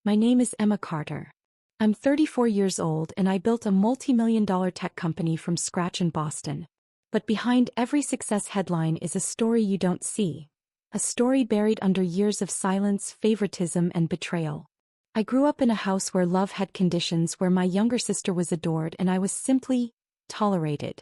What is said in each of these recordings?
My name is Emma Carter. I'm 34 years old and I built a multi-million-dollar tech company from scratch in Boston. But behind every success headline is a story you don't see. A story buried under years of silence, favoritism, and betrayal. I grew up in a house where love had conditions, where my younger sister was adored and I was simply tolerated.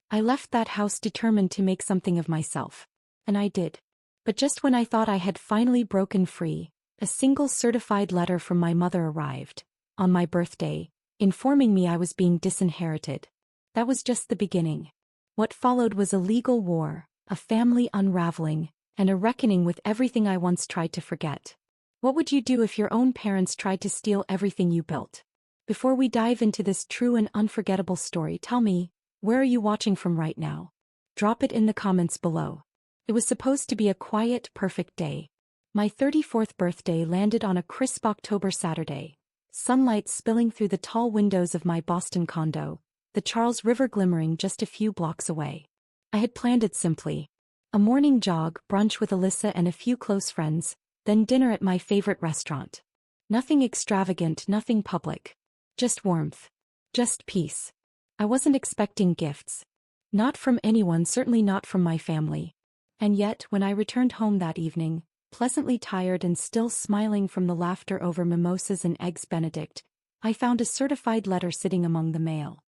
I left that house determined to make something of myself. And I did. But just when I thought I had finally broken free, a single certified letter from my mother arrived, on my birthday, informing me I was being disinherited. That was just the beginning. What followed was a legal war, a family unraveling, and a reckoning with everything I once tried to forget. What would you do if your own parents tried to steal everything you built? Before we dive into this true and unforgettable story, tell me, where are you watching from right now? Drop it in the comments below. It was supposed to be a quiet, perfect day. My 34th birthday landed on a crisp October Saturday, sunlight spilling through the tall windows of my Boston condo, the Charles River glimmering just a few blocks away. I had planned it simply. A morning jog, brunch with Alyssa and a few close friends, then dinner at my favorite restaurant. Nothing extravagant, nothing public. Just warmth. Just peace. I wasn't expecting gifts. Not from anyone, certainly not from my family. And yet, when I returned home that evening, pleasantly tired and still smiling from the laughter over mimosas and eggs Benedict, I found a certified letter sitting among the mail.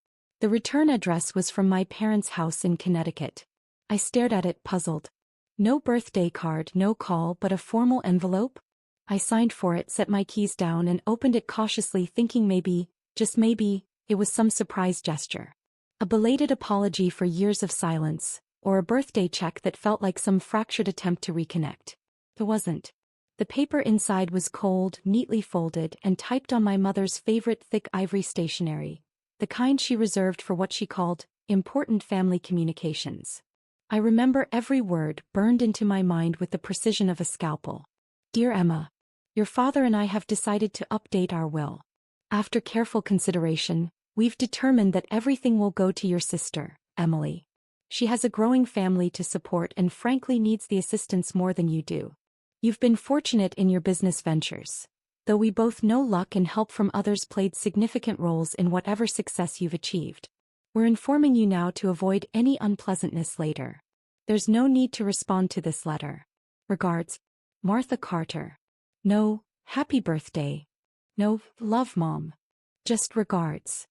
The return address was from my parents' house in Connecticut. I stared at it, puzzled. No birthday card, no call, but a formal envelope? I signed for it, set my keys down, and opened it cautiously, thinking maybe, just maybe, it was some surprise gesture. A belated apology for years of silence, or a birthday check that felt like some fractured attempt to reconnect. It wasn't. The paper inside was cold, neatly folded, and typed on my mother's favorite thick ivory stationery, the kind she reserved for what she called important family communications. I remember every word, burned into my mind with the precision of a scalpel. Dear Emma, your father and I have decided to update our will. After careful consideration, we've determined that everything will go to your sister, Emily. She has a growing family to support and frankly needs the assistance more than you do. You've been fortunate in your business ventures, though we both know luck and help from others played significant roles in whatever success you've achieved. We're informing you now to avoid any unpleasantness later. There's no need to respond to this letter. Regards, Martha Carter. No, happy birthday. No, love Mom. Just regards.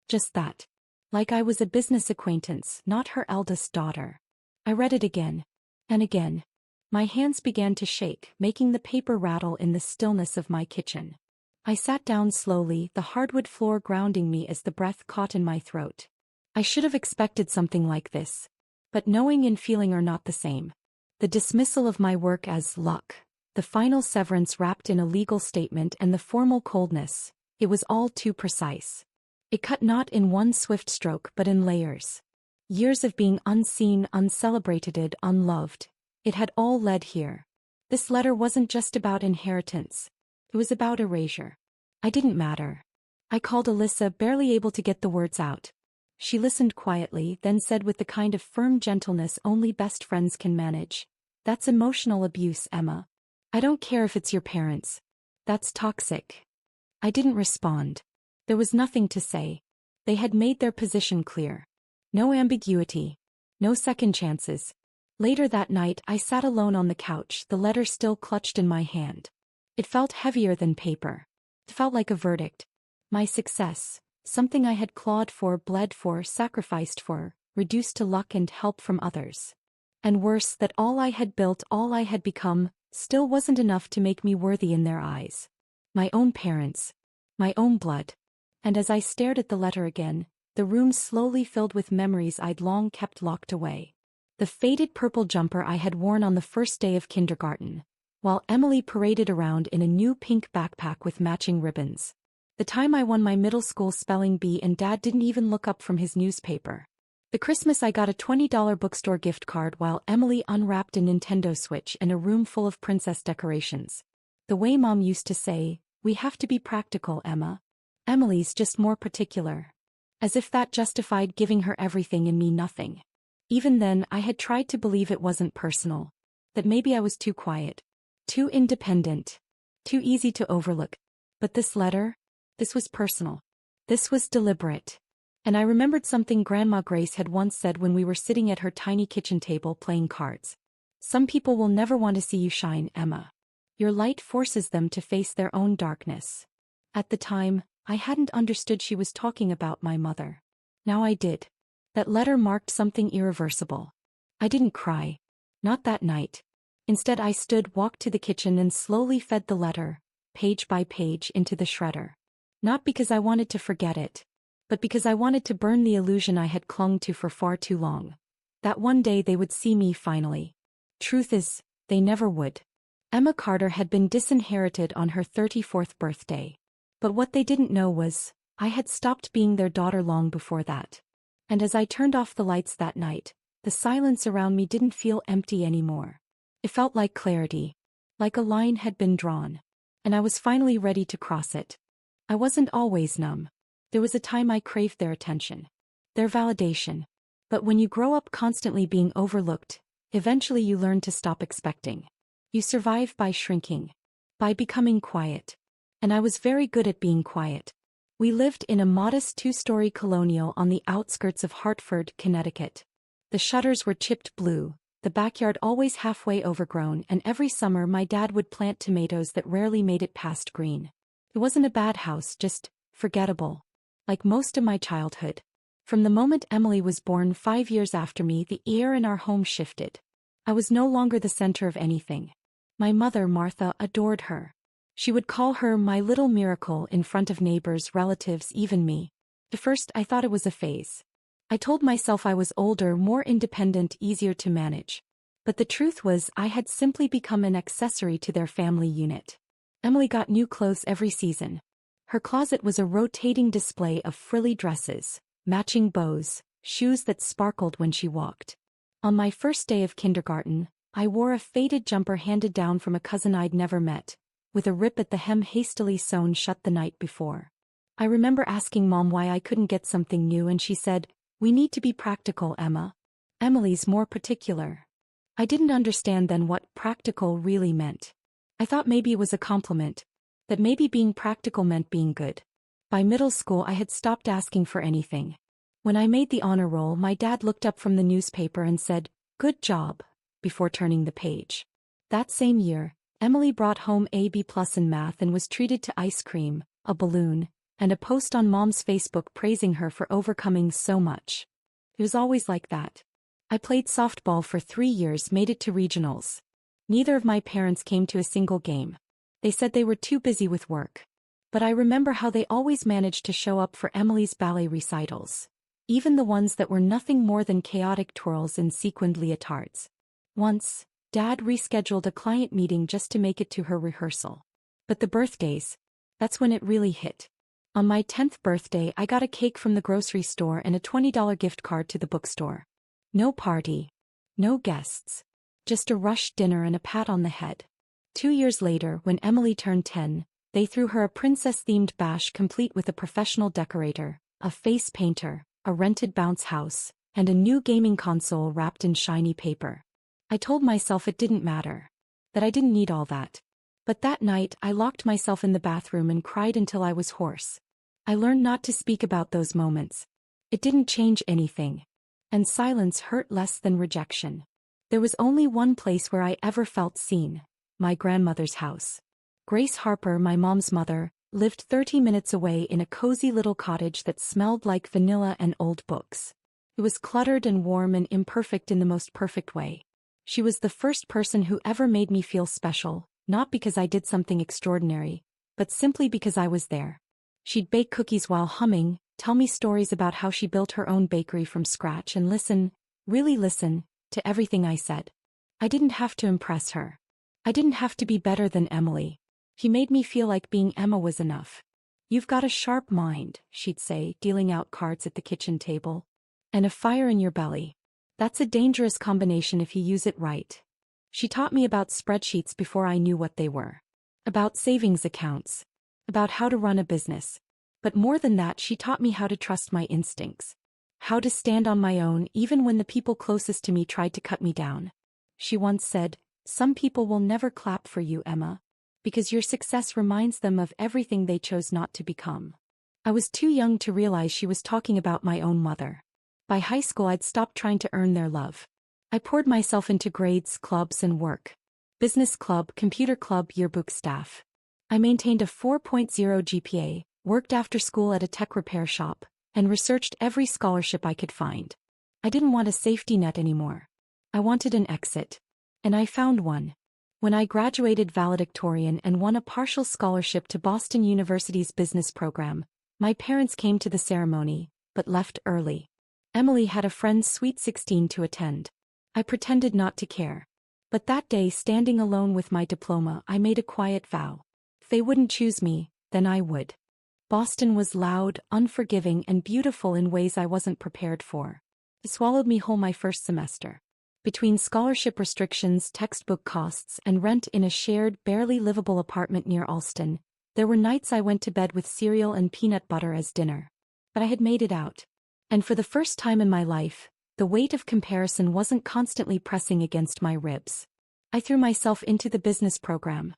Just that. Like I was a business acquaintance, not her eldest daughter. I read it again. And again. My hands began to shake, making the paper rattle in the stillness of my kitchen. I sat down slowly, the hardwood floor grounding me as the breath caught in my throat. I should have expected something like this. But knowing and feeling are not the same. The dismissal of my work as luck, the final severance wrapped in a legal statement, and the formal coldness, it was all too precise. It cut not in one swift stroke but in layers. Years of being unseen, uncelebrated, unloved. It had all led here. This letter wasn't just about inheritance. It was about erasure. I didn't matter. I called Alyssa, barely able to get the words out. She listened quietly, then said with the kind of firm gentleness only best friends can manage. That's emotional abuse, Emma. I don't care if it's your parents. That's toxic. I didn't respond. There was nothing to say. They had made their position clear. No ambiguity. No second chances. Later that night, I sat alone on the couch, the letter still clutched in my hand. It felt heavier than paper. It felt like a verdict. My success, something I had clawed for, bled for, sacrificed for, reduced to luck and help from others. And worse, that all I had built, all I had become, still wasn't enough to make me worthy in their eyes. My own parents. My own blood. And as I stared at the letter again, the room slowly filled with memories I'd long kept locked away. The faded purple jumper I had worn on the first day of kindergarten, while Emily paraded around in a new pink backpack with matching ribbons. The time I won my middle school spelling bee and Dad didn't even look up from his newspaper. The Christmas I got a $20 bookstore gift card while Emily unwrapped a Nintendo Switch and a room full of princess decorations. The way Mom used to say, "We have to be practical, Emma. Emily's just more particular." As if that justified giving her everything and me nothing. Even then, I had tried to believe it wasn't personal. That maybe I was too quiet. Too independent. Too easy to overlook. But this letter? This was personal. This was deliberate. And I remembered something Grandma Grace had once said when we were sitting at her tiny kitchen table playing cards. Some people will never want to see you shine, Emma. Your light forces them to face their own darkness. At the time, I hadn't understood she was talking about my mother. Now I did. That letter marked something irreversible. I didn't cry. Not that night. Instead I walked to the kitchen and slowly fed the letter, page by page, into the shredder. Not because I wanted to forget it, but because I wanted to burn the illusion I had clung to for far too long. That one day they would see me finally. Truth is, they never would. Emma Carter had been disinherited on her 34th birthday. But what they didn't know was, I had stopped being their daughter long before that. And as I turned off the lights that night, the silence around me didn't feel empty anymore. It felt like clarity. Like a line had been drawn. And I was finally ready to cross it. I wasn't always numb. There was a time I craved their attention. Their validation. But when you grow up constantly being overlooked, eventually you learn to stop expecting. You survive by shrinking. By becoming quiet. And I was very good at being quiet. We lived in a modest 2-story colonial on the outskirts of Hartford, Connecticut. The shutters were chipped blue, the backyard always halfway overgrown, and every summer my dad would plant tomatoes that rarely made it past green. It wasn't a bad house, just forgettable. Like most of my childhood. From the moment Emily was born 5 years after me, the air in our home shifted. I was no longer the center of anything. My mother, Martha, adored her. She would call her my little miracle in front of neighbors, relatives, even me. At first I thought it was a phase. I told myself I was older, more independent, easier to manage. But the truth was I had simply become an accessory to their family unit. Emily got new clothes every season. Her closet was a rotating display of frilly dresses, matching bows, shoes that sparkled when she walked. On my first day of kindergarten, I wore a faded jumper handed down from a cousin I'd never met, with a rip at the hem hastily sewn shut the night before. I remember asking Mom why I couldn't get something new, and she said, "We need to be practical, Emma. Emily's more particular." I didn't understand then what practical really meant. I thought maybe it was a compliment, that maybe being practical meant being good. By middle school I had stopped asking for anything. When I made the honor roll, my dad looked up from the newspaper and said, "Good job," before turning the page. That same year, Emily brought home a B+ in math and was treated to ice cream, a balloon, and a post on Mom's Facebook praising her for overcoming so much. It was always like that. I played softball for 3 years, made it to regionals. Neither of my parents came to a single game. They said they were too busy with work. But I remember how they always managed to show up for Emily's ballet recitals. Even the ones that were nothing more than chaotic twirls in sequined leotards. Once, Dad rescheduled a client meeting just to make it to her rehearsal. But the birthdays, that's when it really hit. On my 10th birthday I got a cake from the grocery store and a $20 gift card to the bookstore. No party. No guests. Just a rushed dinner and a pat on the head. 2 years later, when Emily turned 10, they threw her a princess-themed bash complete with a professional decorator, a face painter, a rented bounce house, and a new gaming console wrapped in shiny paper. I told myself it didn't matter. That I didn't need all that. But that night I locked myself in the bathroom and cried until I was hoarse. I learned not to speak about those moments. It didn't change anything. And silence hurt less than rejection. There was only one place where I ever felt seen. My grandmother's house. Grace Harper, my mom's mother, lived 30 minutes away in a cozy little cottage that smelled like vanilla and old books. It was cluttered and warm and imperfect in the most perfect way. She was the first person who ever made me feel special, not because I did something extraordinary, but simply because I was there. She'd bake cookies while humming, tell me stories about how she built her own bakery from scratch, and listen, really listen, to everything I said. I didn't have to impress her. I didn't have to be better than Emily. She made me feel like being Emma was enough. "You've got a sharp mind," she'd say, dealing out cards at the kitchen table. "And a fire in your belly. That's a dangerous combination if you use it right." She taught me about spreadsheets before I knew what they were. About savings accounts. About how to run a business. But more than that, she taught me how to trust my instincts. How to stand on my own even when the people closest to me tried to cut me down. She once said, "Some people will never clap for you, Emma. Because your success reminds them of everything they chose not to become. I was too young to realize she was talking about my own mother. By high school I'd stopped trying to earn their love. I poured myself into grades, clubs, and work. Business club, computer club, yearbook staff. I maintained a 4.0 GPA, worked after school at a tech repair shop, and researched every scholarship I could find. I didn't want a safety net anymore. I wanted an exit. And I found one. When I graduated valedictorian and won a partial scholarship to Boston University's business program, my parents came to the ceremony, but left early. Emily had a friend's sweet 16 to attend. I pretended not to care. But that day, standing alone with my diploma, I made a quiet vow. If they wouldn't choose me, then I would. Boston was loud, unforgiving, and beautiful in ways I wasn't prepared for. It swallowed me whole my first semester. Between scholarship restrictions, textbook costs, and rent in a shared, barely livable apartment near Alston, there were nights I went to bed with cereal and peanut butter as dinner. But I had made it out. And for the first time in my life, the weight of comparison wasn't constantly pressing against my ribs. I threw myself into the business program.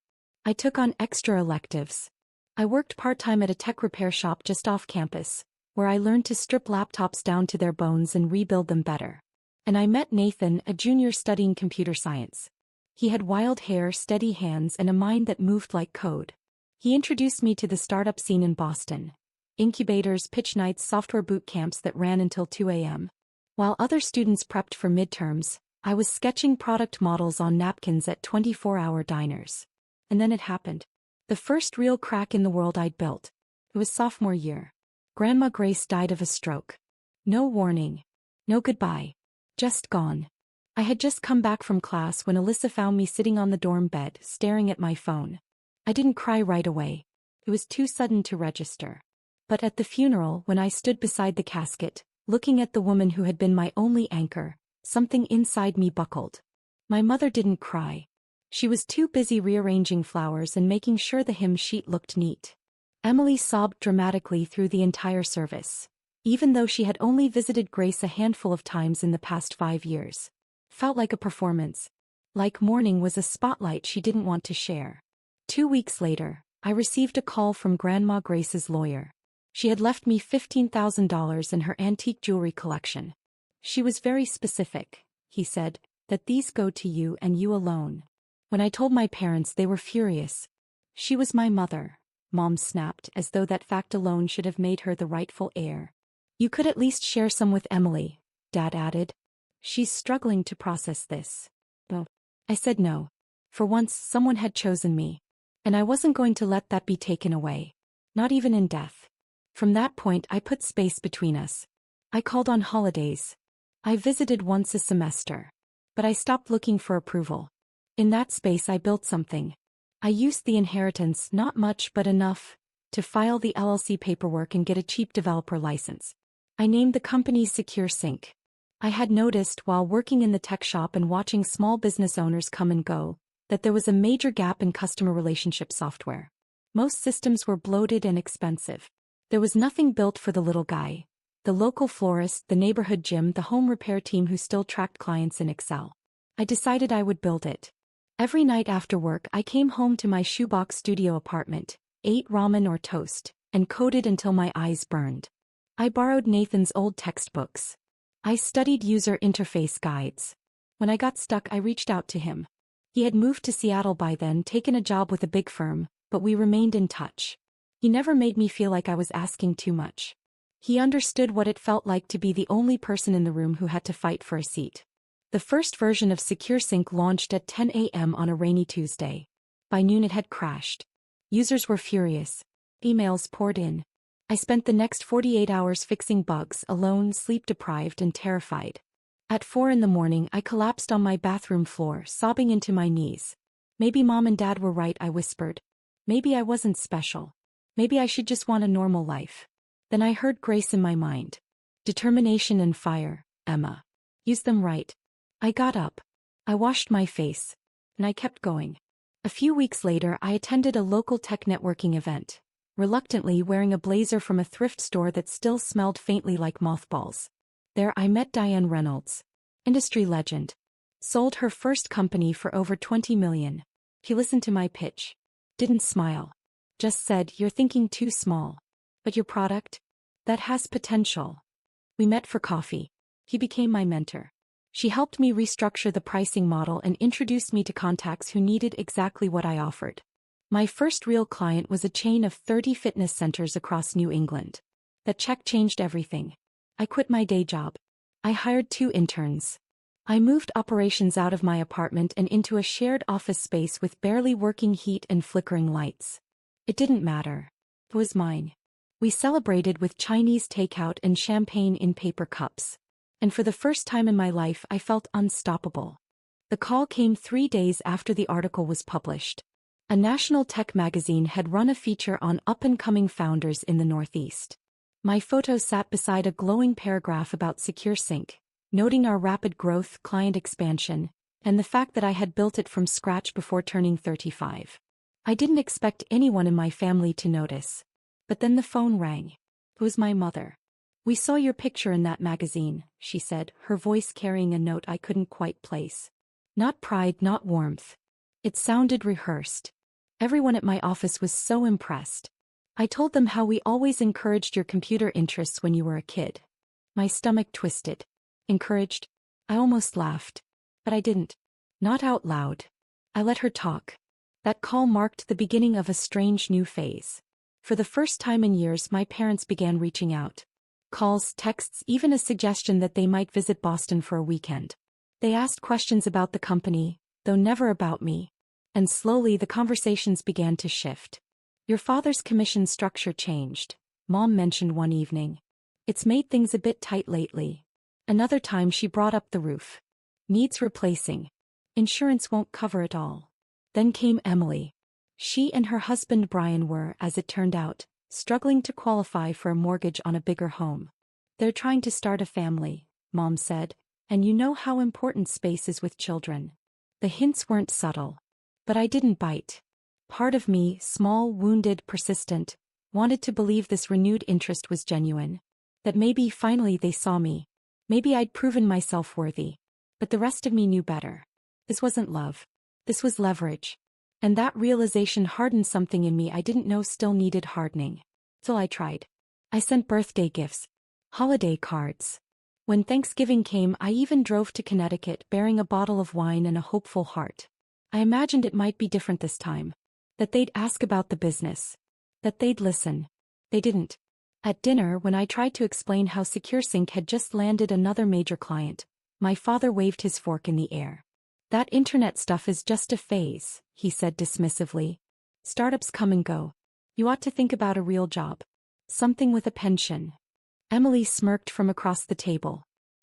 I took on extra electives. I worked part-time at a tech repair shop just off campus, where I learned to strip laptops down to their bones and rebuild them better. And I met Nathan, a junior studying computer science. He had wild hair, steady hands, and a mind that moved like code. He introduced me to the startup scene in Boston. Incubators, pitch nights, software boot camps that ran until 2 a.m. While other students prepped for midterms, I was sketching product models on napkins at 24-hour diners. And then it happened. The first real crack in the world I'd built. It was sophomore year. Grandma Grace died of a stroke. No warning. No goodbye. Just gone. I had just come back from class when Alyssa found me sitting on the dorm bed, staring at my phone. I didn't cry right away. It was too sudden to register. But at the funeral, when I stood beside the casket, looking at the woman who had been my only anchor, something inside me buckled. My mother didn't cry. She was too busy rearranging flowers and making sure the hymn sheet looked neat. Emily sobbed dramatically through the entire service. Even though she had only visited Grace a handful of times in the past 5 years. Felt like a performance. Like mourning was a spotlight she didn't want to share. 2 weeks later, I received a call from Grandma Grace's lawyer. She had left me $15,000 in her antique jewelry collection. She was very specific, he said, that these go to you and you alone. When I told my parents, they were furious. She was my mother, Mom snapped, as though that fact alone should have made her the rightful heir. You could at least share some with Emily, Dad added. She's struggling to process this. Oh. I said no. For once, someone had chosen me. And I wasn't going to let that be taken away. Not even in death. From that point, I put space between us. I called on holidays. I visited once a semester. But I stopped looking for approval. In that space, I built something. I used the inheritance, not much but enough, to file the LLC paperwork and get a cheap developer license. I named the company Secure Sync. I had noticed while working in the tech shop and watching small business owners come and go, that there was a major gap in customer relationship software. Most systems were bloated and expensive. There was nothing built for the little guy. The local florist, the neighborhood gym, the home repair team who still tracked clients in Excel. I decided I would build it. Every night after work, I came home to my shoebox studio apartment, ate ramen or toast, and coded until my eyes burned. I borrowed Nathan's old textbooks. I studied user interface guides. When I got stuck, I reached out to him. He had moved to Seattle by then, taken a job with a big firm, but we remained in touch. He never made me feel like I was asking too much. He understood what it felt like to be the only person in the room who had to fight for a seat. The first version of SecureSync launched at 10 a.m. on a rainy Tuesday. By noon it had crashed. Users were furious. Emails poured in. I spent the next 48 hours fixing bugs, alone, sleep-deprived, and terrified. At 4 a.m, I collapsed on my bathroom floor, sobbing into my knees. Maybe Mom and Dad were right, I whispered. Maybe I wasn't special. Maybe I should just want a normal life. Then I heard Grace in my mind. Determination and fire, Emma. Use them right. I got up. I washed my face. And I kept going. A few weeks later, I attended a local tech networking event, reluctantly wearing a blazer from a thrift store that still smelled faintly like mothballs. There I met Diane Reynolds, industry legend. Sold her first company for over $20 million. She listened to my pitch. Didn't smile. Just said, "You're thinking too small. But your product? That has potential." We met for coffee. He became my mentor. She helped me restructure the pricing model and introduced me to contacts who needed exactly what I offered. My first real client was a chain of 30 fitness centers across New England. That check changed everything. I quit my day job. I hired 2 interns. I moved operations out of my apartment and into a shared office space with barely working heat and flickering lights. It didn't matter. It was mine. We celebrated with Chinese takeout and champagne in paper cups. And for the first time in my life I felt unstoppable. The call came 3 days after the article was published. A national tech magazine had run a feature on up-and-coming founders in the Northeast. My photo sat beside a glowing paragraph about SecureSync, noting our rapid growth, client expansion, and the fact that I had built it from scratch before turning 35. I didn't expect anyone in my family to notice. But then the phone rang. It was my mother. "We saw your picture in that magazine," she said, her voice carrying a note I couldn't quite place. Not pride, not warmth. It sounded rehearsed. Everyone at my office was so impressed. I told them how we always encouraged your computer interests when you were a kid. My stomach twisted. Encouraged? I almost laughed. But I didn't. Not out loud. I let her talk. That call marked the beginning of a strange new phase. For the first time in years, my parents began reaching out. Calls, texts, even a suggestion that they might visit Boston for a weekend. They asked questions about the company, though never about me. And slowly the conversations began to shift. "Your father's commission structure changed," Mom mentioned one evening. "It's made things a bit tight lately." Another time she brought up the roof. "Needs replacing. Insurance won't cover it all." Then came Emily. She and her husband Brian were, as it turned out, struggling to qualify for a mortgage on a bigger home. "They're trying to start a family," Mom said, "and you know how important space is with children." The hints weren't subtle. But I didn't bite. Part of me, small, wounded, persistent, wanted to believe this renewed interest was genuine. That maybe finally they saw me. Maybe I'd proven myself worthy. But the rest of me knew better. This wasn't love. This was leverage. And that realization hardened something in me I didn't know still needed hardening. So I tried. I sent birthday gifts. Holiday cards. When Thanksgiving came, I even drove to Connecticut bearing a bottle of wine and a hopeful heart. I imagined it might be different this time. That they'd ask about the business. That they'd listen. They didn't. At dinner, when I tried to explain how SecureSync had just landed another major client, my father waved his fork in the air. "That internet stuff is just a phase," he said dismissively. "Startups come and go. You ought to think about a real job. Something with a pension." Emily smirked from across the table.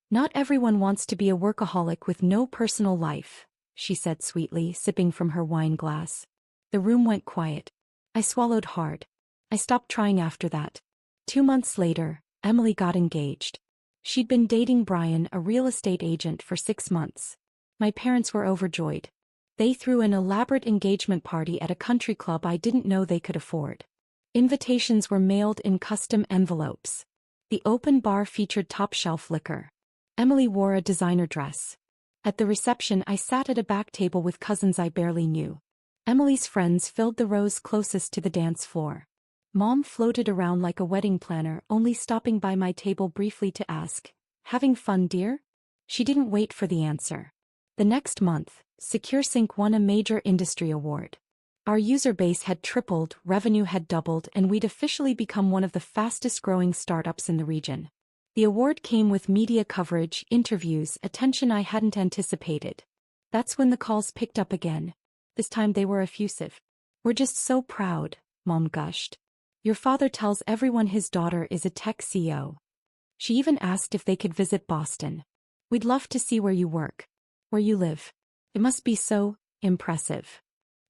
"Not everyone wants to be a workaholic with no personal life," she said sweetly, sipping from her wine glass. The room went quiet. I swallowed hard. I stopped trying after that. 2 months later, Emily got engaged. She'd been dating Brian, a real estate agent, for 6 months. My parents were overjoyed. They threw an elaborate engagement party at a country club I didn't know they could afford. Invitations were mailed in custom envelopes. The open bar featured top-shelf liquor. Emily wore a designer dress. At the reception, I sat at a back table with cousins I barely knew. Emily's friends filled the rows closest to the dance floor. Mom floated around like a wedding planner, only stopping by my table briefly to ask, "Having fun, dear?" She didn't wait for the answer. The next month, SecureSync won a major industry award. Our user base had tripled, revenue had doubled, and we'd officially become one of the fastest-growing startups in the region. The award came with media coverage, interviews, attention I hadn't anticipated. That's when the calls picked up again. This time they were effusive. "We're just so proud," Mom gushed. "Your father tells everyone his daughter is a tech CEO. She even asked if they could visit Boston. We'd love to see where you work. Where you live. It must be so impressive."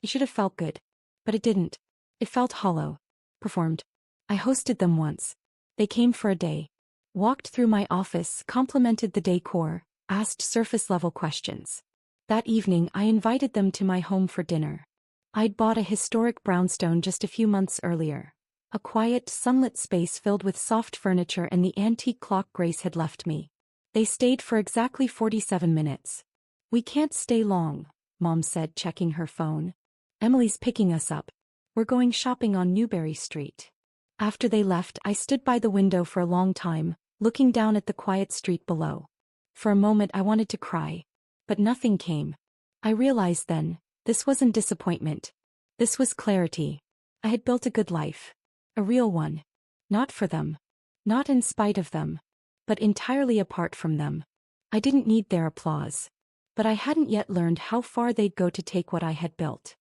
It should have felt good. But it didn't. It felt hollow. Performed. I hosted them once. They came for a day. Walked through my office, complimented the decor, asked surface-level questions. That evening I invited them to my home for dinner. I'd bought a historic brownstone just a few months earlier. A quiet, sunlit space filled with soft furniture and the antique clock Grace had left me. They stayed for exactly 47 minutes. "We can't stay long," Mom said, checking her phone. "Emily's picking us up." We're going shopping on Newbury Street. After they left, I stood by the window for a long time, looking down at the quiet street below. For a moment I wanted to cry. But nothing came. I realized then, this wasn't disappointment. This was clarity. I had built a good life. A real one. Not for them. Not in spite of them. But entirely apart from them. I didn't need their applause. But I hadn't yet learned how far they'd go to take what I had built.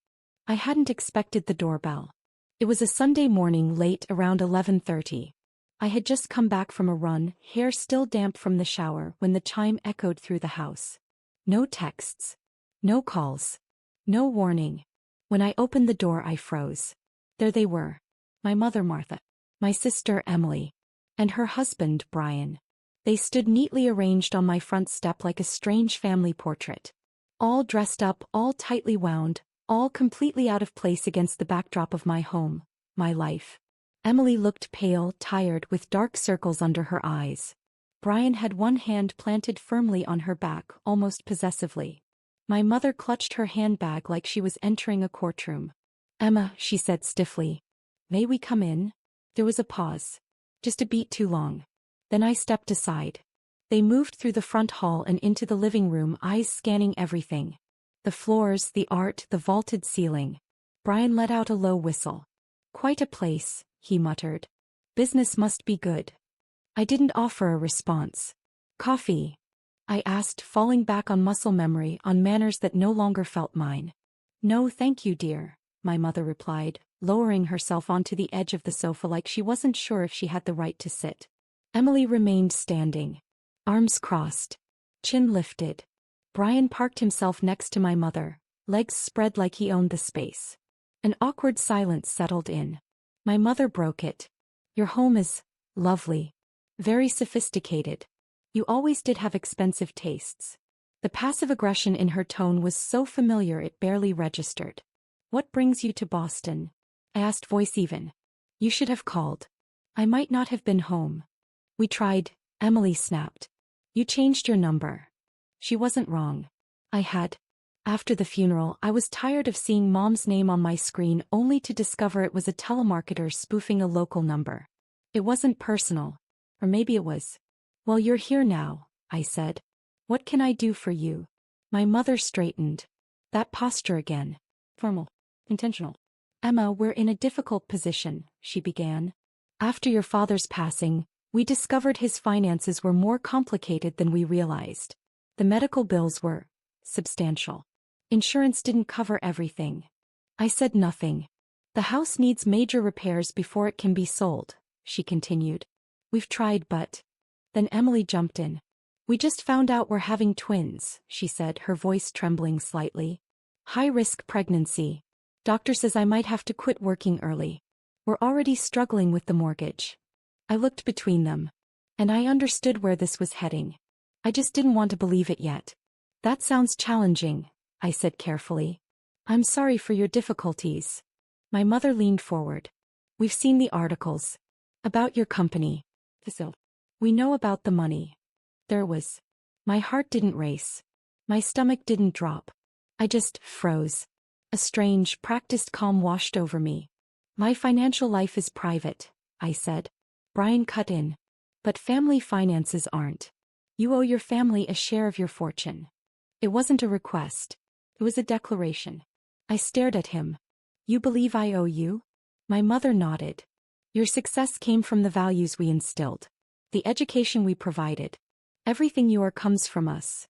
I hadn't expected the doorbell. It was a Sunday morning late around 11:30. I had just come back from a run, hair still damp from the shower, when the chime echoed through the house. No texts. No calls. No warning. When I opened the door I froze. There they were. My mother Martha. My sister Emily. And her husband Brian. They stood neatly arranged on my front step like a strange family portrait. All dressed up, all tightly wound, all completely out of place against the backdrop of my home, my life. Emily looked pale, tired, with dark circles under her eyes. Brian had one hand planted firmly on her back, almost possessively. My mother clutched her handbag like she was entering a courtroom. "Emma," she said stiffly. "May we come in?" There was a pause. Just a beat too long. Then I stepped aside. They moved through the front hall and into the living room, eyes scanning everything. The floors, the art, the vaulted ceiling. Brian let out a low whistle. "Quite a place," he muttered. "Business must be good." I didn't offer a response. "Coffee?" I asked, falling back on muscle memory, on manners that no longer felt mine. "No thank you, dear," my mother replied, lowering herself onto the edge of the sofa like she wasn't sure if she had the right to sit. Emily remained standing. Arms crossed. Chin lifted. Brian parked himself next to my mother, legs spread like he owned the space. An awkward silence settled in. My mother broke it. "Your home is lovely. Very sophisticated. You always did have expensive tastes." The passive aggression in her tone was so familiar it barely registered. "What brings you to Boston?" I asked, voice even. "You should have called. I might not have been home." "We tried," Emily snapped. "You changed your number." She wasn't wrong. I had. After the funeral, I was tired of seeing Mom's name on my screen only to discover it was a telemarketer spoofing a local number. It wasn't personal. Or maybe it was. "Well, you're here now," I said. "What can I do for you?" My mother straightened. That posture again. Formal. Intentional. "Emma, we're in a difficult position," she began. "After your father's passing, we discovered his finances were more complicated than we realized. The medical bills were substantial. Insurance didn't cover everything." I said nothing. "The house needs major repairs before it can be sold," she continued. "We've tried but..." Then Emily jumped in. "We just found out we're having twins," she said, her voice trembling slightly. "High-risk pregnancy. Doctor says I might have to quit working early. We're already struggling with the mortgage." I looked between them. And I understood where this was heading. I just didn't want to believe it yet. "That sounds challenging," I said carefully. "I'm sorry for your difficulties." My mother leaned forward. "We've seen the articles. About your company. So, we know about the money." There it was. My heart didn't race. My stomach didn't drop. I just froze. A strange, practiced calm washed over me. "My financial life is private," I said. Brian cut in. "But family finances aren't. You owe your family a share of your fortune." It wasn't a request. It was a declaration. I stared at him. "You believe I owe you?" My mother nodded. "Your success came from the values we instilled. The education we provided. Everything you are comes from us."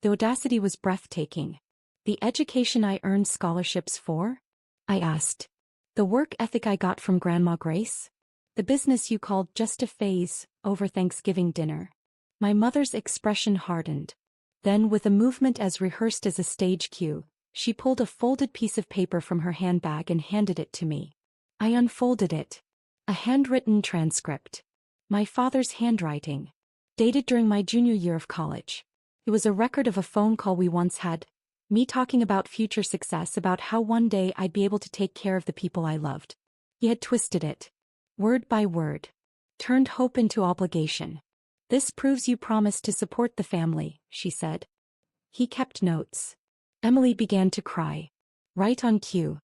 The audacity was breathtaking. "The education I earned scholarships for?" I asked. "The work ethic I got from Grandma Grace? The business you called just a phase over Thanksgiving dinner?" My mother's expression hardened. Then, with a movement as rehearsed as a stage cue, she pulled a folded piece of paper from her handbag and handed it to me. I unfolded it. A handwritten transcript. My father's handwriting. Dated during my junior year of college. It was a record of a phone call we once had, me talking about future success, about how one day I'd be able to take care of the people I loved. He had twisted it. Word by word. Turned hope into obligation. "This proves you promised to support the family," she said. He kept notes. Emily began to cry. Right on cue.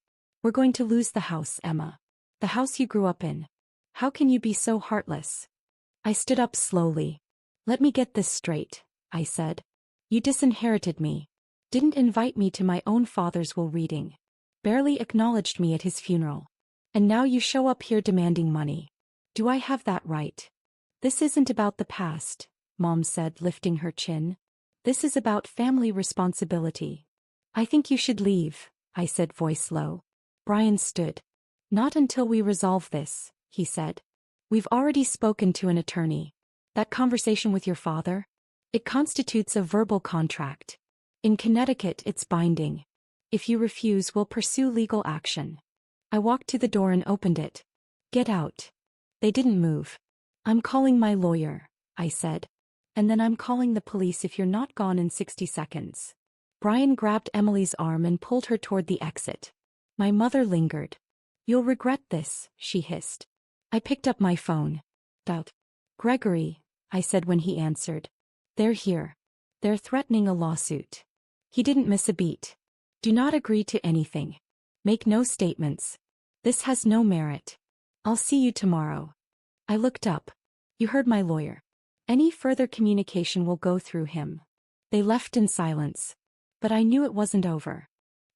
We're going to lose the house, Emma. The house you grew up in. How can you be so heartless? I stood up slowly. Let me get this straight, I said. You disinherited me. Didn't invite me to my own father's will reading. Barely acknowledged me at his funeral. And now you show up here demanding money. Do I have that right? This isn't about the past, Mom said, lifting her chin. This is about family responsibility. I think you should leave, I said, voice low. Brian stood. Not until we resolve this, he said. We've already spoken to an attorney. That conversation with your father? It constitutes a verbal contract. In Connecticut, it's binding. If you refuse, we'll pursue legal action. I walked to the door and opened it. Get out. They didn't move. I'm calling my lawyer, I said. And then I'm calling the police if you're not gone in 60 seconds. Brian grabbed Emily's arm and pulled her toward the exit. My mother lingered. You'll regret this, she hissed. I picked up my phone. Gregory, I said when he answered. They're here. They're threatening a lawsuit. He didn't miss a beat. Do not agree to anything. Make no statements. This has no merit. I'll see you tomorrow. I looked up. You heard my lawyer. Any further communication will go through him. They left in silence. But I knew it wasn't over.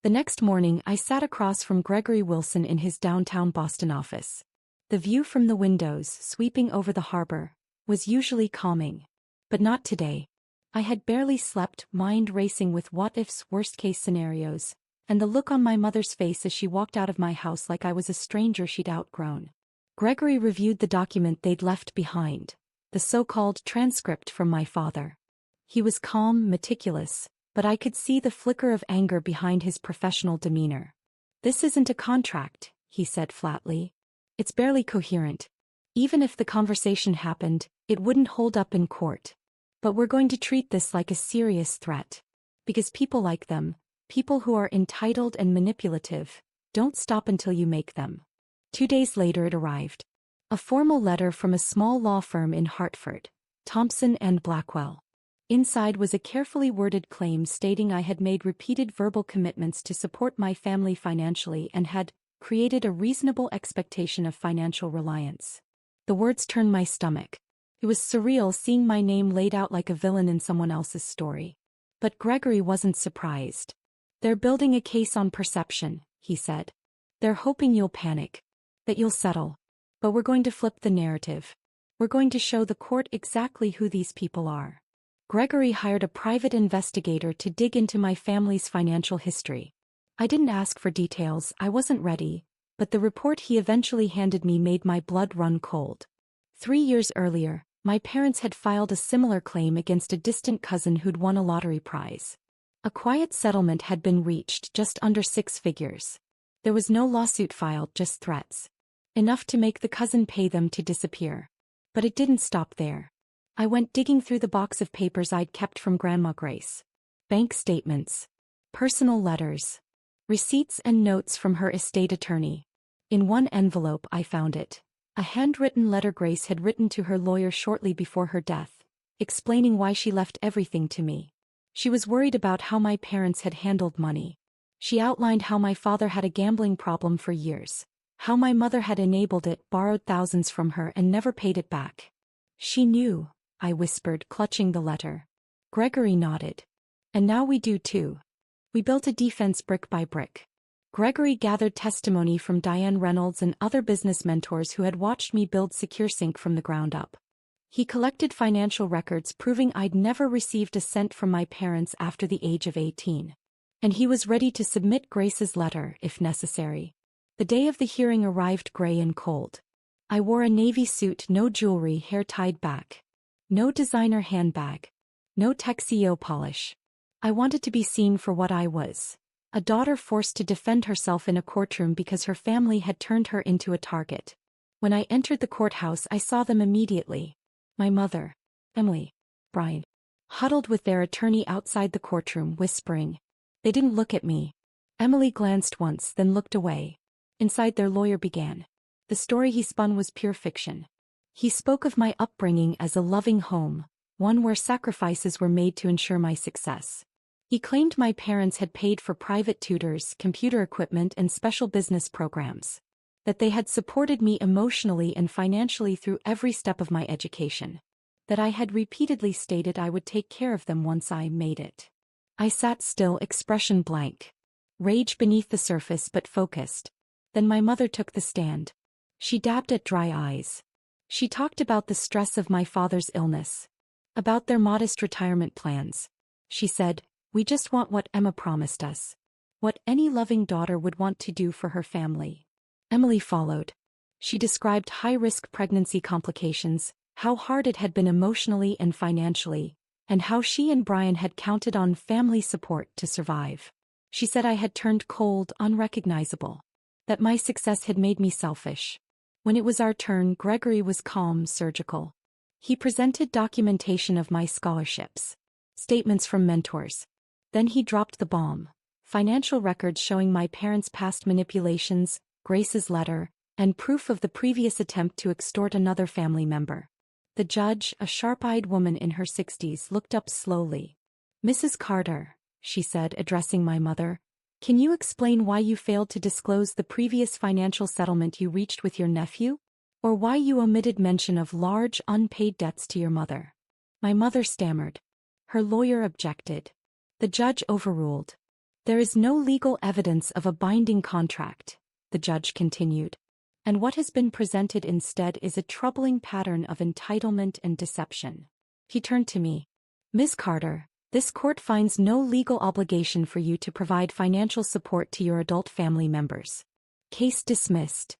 The next morning I sat across from Gregory Wilson in his downtown Boston office. The view from the windows, sweeping over the harbor, was usually calming. But not today. I had barely slept, mind racing with what-ifs, worst-case scenarios, and the look on my mother's face as she walked out of my house like I was a stranger she'd outgrown. Gregory reviewed the document they'd left behind, the so-called transcript from my father. He was calm, meticulous, but I could see the flicker of anger behind his professional demeanor. This isn't a contract, he said flatly. It's barely coherent. Even if the conversation happened, it wouldn't hold up in court. But we're going to treat this like a serious threat. Because people like them, people who are entitled and manipulative, don't stop until you make them. 2 days later it arrived. A formal letter from a small law firm in Hartford, Thompson and Blackwell. Inside was a carefully worded claim stating I had made repeated verbal commitments to support my family financially and had created a reasonable expectation of financial reliance. The words turned my stomach. It was surreal seeing my name laid out like a villain in someone else's story. But Gregory wasn't surprised. They're building a case on perception, he said. They're hoping you'll panic. That you'll settle. But we're going to flip the narrative. We're going to show the court exactly who these people are. Gregory hired a private investigator to dig into my family's financial history. I didn't ask for details, I wasn't ready, but the report he eventually handed me made my blood run cold. 3 years earlier, my parents had filed a similar claim against a distant cousin who'd won a lottery prize. A quiet settlement had been reached, just under 6 figures. There was no lawsuit filed, just threats. Enough to make the cousin pay them to disappear. But it didn't stop there. I went digging through the box of papers I'd kept from Grandma Grace. Bank statements. Personal letters. Receipts and notes from her estate attorney. In one envelope I found it. A handwritten letter Grace had written to her lawyer shortly before her death, explaining why she left everything to me. She was worried about how my parents had handled money. She outlined how my father had a gambling problem for years, how my mother had enabled it, borrowed thousands from her and never paid it back. She knew, I whispered, clutching the letter. Gregory nodded. And now we do too. We built a defense brick by brick. Gregory gathered testimony from Diane Reynolds and other business mentors who had watched me build SecureSync from the ground up. He collected financial records proving I'd never received a cent from my parents after the age of 18. And he was ready to submit Grace's letter, if necessary. The day of the hearing arrived gray and cold. I wore a navy suit, no jewelry, hair tied back. No designer handbag. No tuxedo polish. I wanted to be seen for what I was. A daughter forced to defend herself in a courtroom because her family had turned her into a target. When I entered the courthouse, I saw them immediately. My mother, Emily, Brian, huddled with their attorney outside the courtroom, whispering. They didn't look at me. Emily glanced once, then looked away. Inside, their lawyer began. The story he spun was pure fiction. He spoke of my upbringing as a loving home, one where sacrifices were made to ensure my success. He claimed my parents had paid for private tutors, computer equipment, and special business programs. That they had supported me emotionally and financially through every step of my education. That I had repeatedly stated I would take care of them once I made it. I sat still, expression blank. Rage beneath the surface but focused. Then my mother took the stand. She dabbed at dry eyes. She talked about the stress of my father's illness. About their modest retirement plans. She said, "We just want what Emma promised us. What any loving daughter would want to do for her family." Emily followed. She described high-risk pregnancy complications, how hard it had been emotionally and financially, and how she and Brian had counted on family support to survive. She said I had turned cold, unrecognizable. That my success had made me selfish. When it was our turn, Gregory was calm, surgical. He presented documentation of my scholarships. Statements from mentors. Then he dropped the bomb. Financial records showing my parents' past manipulations, Grace's letter, and proof of the previous attempt to extort another family member. The judge, a sharp-eyed woman in her 60s, looked up slowly. "Mrs. Carter," she said, addressing my mother, "can you explain why you failed to disclose the previous financial settlement you reached with your nephew? Or why you omitted mention of large, unpaid debts to your mother?" My mother stammered. Her lawyer objected. The judge overruled. "There is no legal evidence of a binding contract," the judge continued. "And what has been presented instead is a troubling pattern of entitlement and deception." He turned to me. "Ms. Carter, this court finds no legal obligation for you to provide financial support to your adult family members. Case dismissed."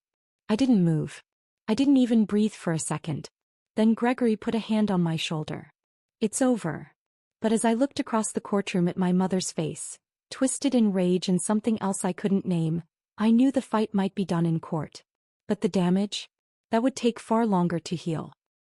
I didn't move. I didn't even breathe for a second. Then Gregory put a hand on my shoulder. "It's over." But as I looked across the courtroom at my mother's face, twisted in rage and something else I couldn't name, I knew the fight might be done in court. But the damage? That would take far longer to heal.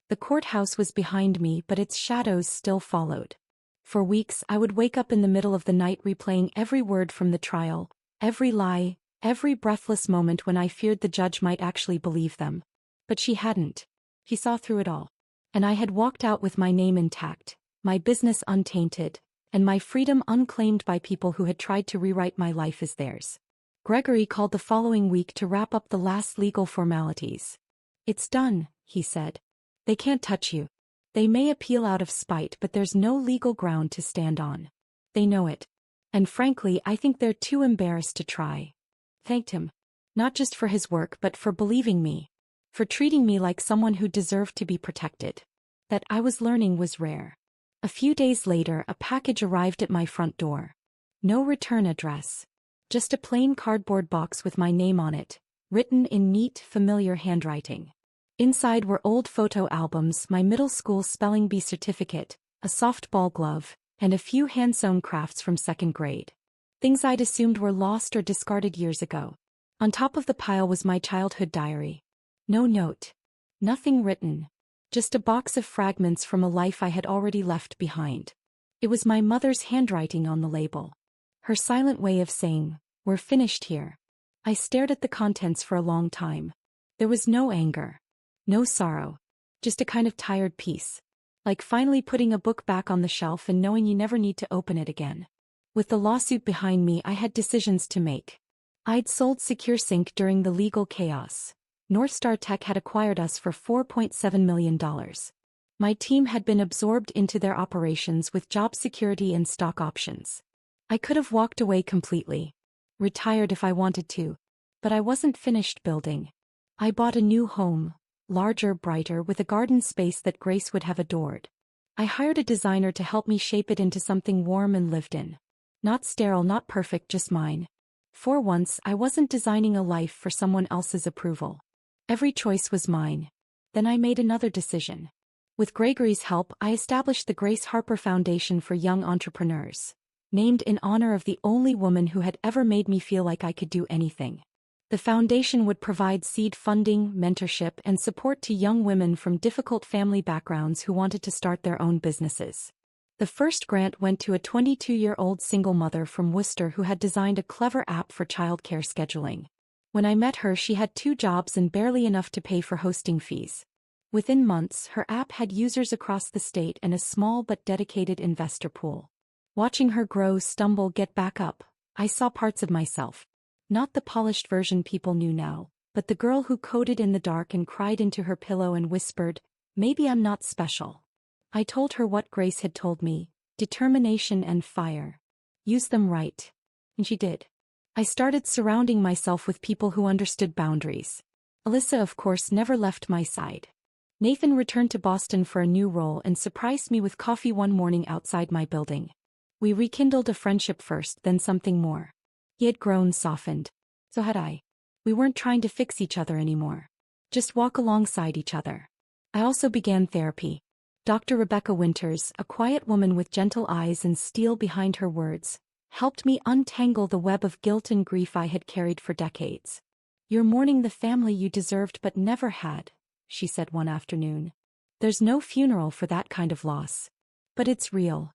The courthouse was behind me, but its shadows still followed. For weeks I would wake up in the middle of the night replaying every word from the trial, every lie, every breathless moment when I feared the judge might actually believe them. But she hadn't. He saw through it all. And I had walked out with my name intact, my business untainted, and my freedom unclaimed by people who had tried to rewrite my life as theirs. Gregory called the following week to wrap up the last legal formalities. "It's done," he said. "They can't touch you. They may appeal out of spite, but there's no legal ground to stand on. They know it. And frankly, I think they're too embarrassed to try." Thanked him. Not just for his work, but for believing me. For treating me like someone who deserved to be protected. That I was learning was rare. A few days later, a package arrived at my front door. No return address. Just a plain cardboard box with my name on it, written in neat, familiar handwriting. Inside were old photo albums, my middle school spelling bee certificate, a softball glove, and a few hand-sewn crafts from second grade. Things I'd assumed were lost or discarded years ago. On top of the pile was my childhood diary. No note. Nothing written. Just a box of fragments from a life I had already left behind. It was my mother's handwriting on the label. Her silent way of saying, "We're finished here." I stared at the contents for a long time. There was no anger. No sorrow. Just a kind of tired peace. Like finally putting a book back on the shelf and knowing you never need to open it again. With the lawsuit behind me, I had decisions to make. I'd sold SecureSync during the legal chaos. Northstar Tech had acquired us for $4.7 million. My team had been absorbed into their operations with job security and stock options. I could have walked away completely. Retired if I wanted to. But I wasn't finished building. I bought a new home, larger, brighter, with a garden space that Grace would have adored. I hired a designer to help me shape it into something warm and lived in. Not sterile, not perfect, just mine. For once, I wasn't designing a life for someone else's approval. Every choice was mine. Then I made another decision. With Gregory's help, I established the Grace Harper Foundation for Young Entrepreneurs, named in honor of the only woman who had ever made me feel like I could do anything. The foundation would provide seed funding, mentorship, and support to young women from difficult family backgrounds who wanted to start their own businesses. The first grant went to a 22-year-old single mother from Worcester who had designed a clever app for childcare scheduling. When I met her, she had 2 jobs and barely enough to pay for hosting fees. Within months, her app had users across the state and a small but dedicated investor pool. Watching her grow, stumble, get back up, I saw parts of myself. Not the polished version people knew now, but the girl who coded in the dark and cried into her pillow and whispered, "Maybe I'm not special." I told her what Grace had told me: determination and fire. Use them right. And she did. I started surrounding myself with people who understood boundaries. Alyssa, of course, never left my side. Nathan returned to Boston for a new role and surprised me with coffee one morning outside my building. We rekindled a friendship first, then something more. He had grown, softened. So had I. We weren't trying to fix each other anymore. Just walk alongside each other. I also began therapy. Dr. Rebecca Winters, a quiet woman with gentle eyes and steel behind her words, helped me untangle the web of guilt and grief I had carried for decades. "You're mourning the family you deserved but never had," she said one afternoon. "There's no funeral for that kind of loss. But it's real."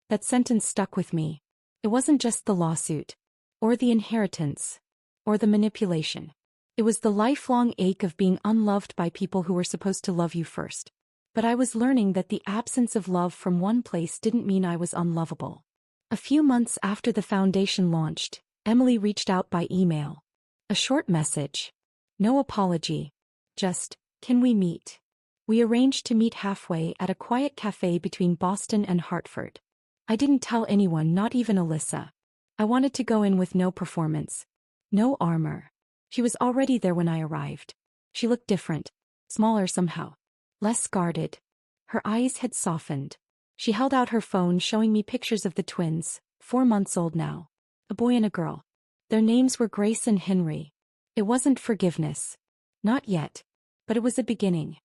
That sentence stuck with me. It wasn't just the lawsuit, or the inheritance, or the manipulation. It was the lifelong ache of being unloved by people who were supposed to love you first. But I was learning that the absence of love from one place didn't mean I was unlovable. A few months after the foundation launched, Emily reached out by email. A short message. No apology. Just, "Can we meet?" We arranged to meet halfway at a quiet cafe between Boston and Hartford. I didn't tell anyone, not even Alyssa. I wanted to go in with no performance. No armor. She was already there when I arrived. She looked different. Smaller somehow. Less guarded. Her eyes had softened. She held out her phone, showing me pictures of the twins, 4 months old now. A boy and a girl. Their names were Grace and Henry. It wasn't forgiveness. Not yet. But it was a beginning.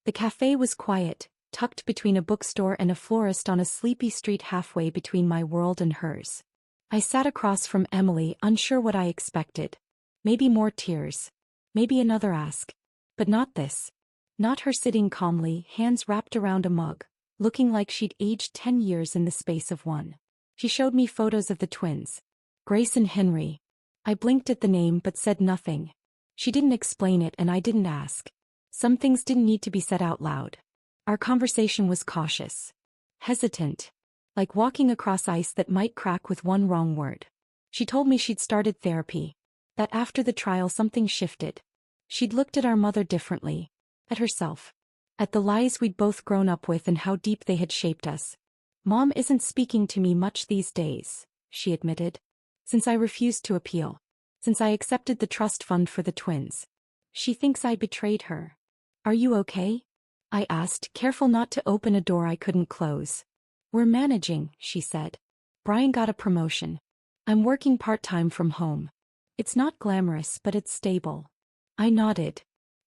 The cafe was quiet, tucked between a bookstore and a florist on a sleepy street halfway between my world and hers. I sat across from Emily, unsure what I expected. Maybe more tears. Maybe another ask. But not this. Not her sitting calmly, hands wrapped around a mug, looking like she'd aged 10 years in the space of one. She showed me photos of the twins. Grace and Henry. I blinked at the name but said nothing. She didn't explain it and I didn't ask. Some things didn't need to be said out loud. Our conversation was cautious. Hesitant. Like walking across ice that might crack with one wrong word. She told me she'd started therapy. That after the trial something shifted. She'd looked at our mother differently. At herself. At the lies we'd both grown up with and how deep they had shaped us. "Mom isn't speaking to me much these days," she admitted. "Since I refused to appeal. Since I accepted the trust fund for the twins. She thinks I betrayed her." "Are you okay?" I asked, careful not to open a door I couldn't close. "We're managing," she said. "Brian got a promotion. I'm working part-time from home. It's not glamorous, but it's stable." I nodded.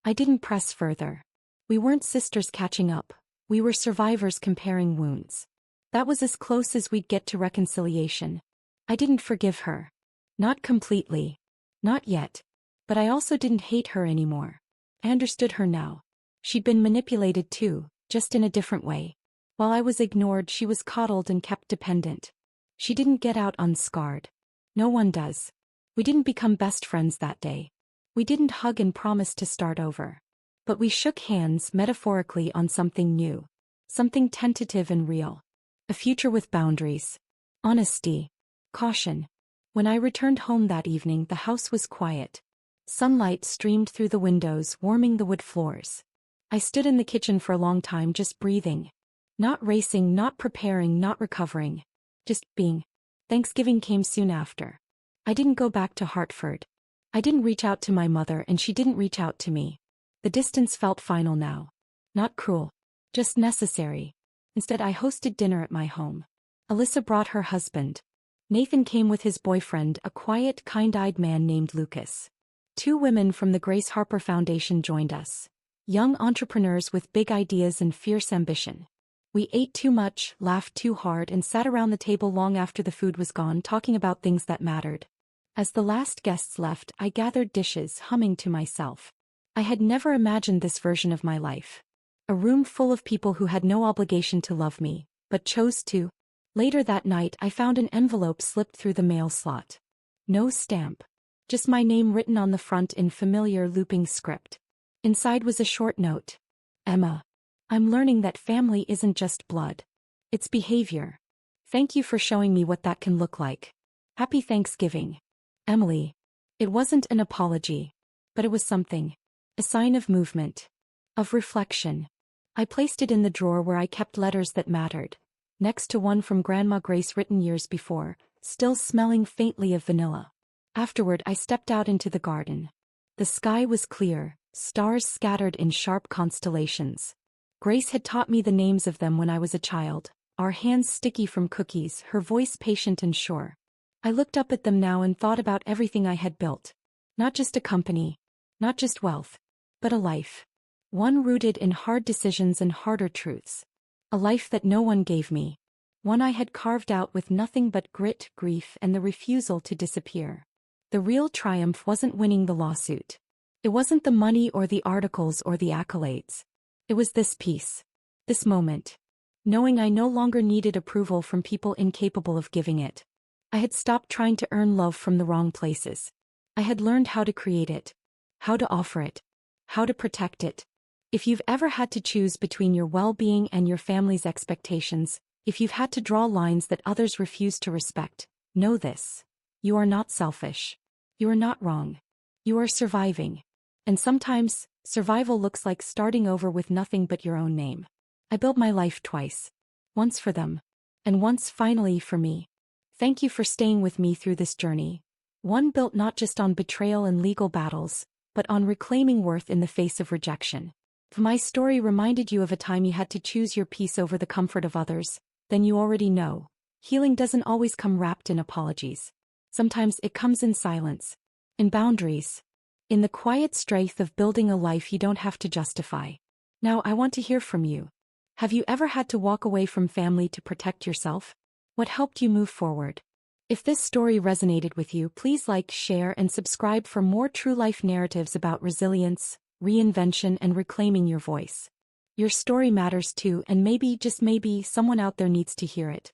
I didn't press further. We weren't sisters catching up. We were survivors comparing wounds. That was as close as we'd get to reconciliation. I didn't forgive her. Not completely. Not yet. But I also didn't hate her anymore. I understood her now. She'd been manipulated too, just in a different way. While I was ignored, she was coddled and kept dependent. She didn't get out unscarred. No one does. We didn't become best friends that day. We didn't hug and promise to start over. But we shook hands metaphorically on something new. Something tentative and real. A future with boundaries. Honesty. Caution. When I returned home that evening, the house was quiet. Sunlight streamed through the windows, warming the wood floors. I stood in the kitchen for a long time, just breathing. Not racing, not preparing, not recovering. Just being. Thanksgiving came soon after. I didn't go back to Hartford. I didn't reach out to my mother and she didn't reach out to me. The distance felt final now. Not cruel. Just necessary. Instead, I hosted dinner at my home. Alyssa brought her husband. Nathan came with his boyfriend, a quiet, kind-eyed man named Lucas. 2 women from the Grace Harper Foundation joined us. Young entrepreneurs with big ideas and fierce ambition. We ate too much, laughed too hard, and sat around the table long after the food was gone, talking about things that mattered. As the last guests left, I gathered dishes, humming to myself. I had never imagined this version of my life. A room full of people who had no obligation to love me, but chose to. Later that night, I found an envelope slipped through the mail slot. No stamp. Just my name written on the front in familiar looping script. Inside was a short note. "Emma, I'm learning that family isn't just blood. It's behavior. Thank you for showing me what that can look like. Happy Thanksgiving. Emily. It wasn't an apology. But it was something. A sign of movement. Of reflection. I placed it in the drawer where I kept letters that mattered, next to one from Grandma Grace written years before, still smelling faintly of vanilla. Afterward I stepped out into the garden. The sky was clear, stars scattered in sharp constellations. Grace had taught me the names of them when I was a child, our hands sticky from cookies, her voice patient and sure. I looked up at them now and thought about everything I had built. Not just a company, not just wealth, but a life. One rooted in hard decisions and harder truths. A life that no one gave me. One I had carved out with nothing but grit, grief, and the refusal to disappear. The real triumph wasn't winning the lawsuit. It wasn't the money or the articles or the accolades. It was this peace. This moment. Knowing I no longer needed approval from people incapable of giving it. I had stopped trying to earn love from the wrong places. I had learned how to create it. How to offer it. How to protect it. If you've ever had to choose between your well-being and your family's expectations, if you've had to draw lines that others refuse to respect, know this. You are not selfish. You are not wrong. You are surviving. And sometimes, survival looks like starting over with nothing but your own name. I built my life twice. Once for them. And once finally for me. Thank you for staying with me through this journey. One built not just on betrayal and legal battles, but on reclaiming worth in the face of rejection. If my story reminded you of a time you had to choose your peace over the comfort of others, then you already know. Healing doesn't always come wrapped in apologies. Sometimes it comes in silence. In boundaries. In the quiet strength of building a life you don't have to justify. Now I want to hear from you. Have you ever had to walk away from family to protect yourself? What helped you move forward? If this story resonated with you, please like, share, and subscribe for more true life narratives about resilience, reinvention, and reclaiming your voice. Your story matters too, and maybe, just maybe, someone out there needs to hear it.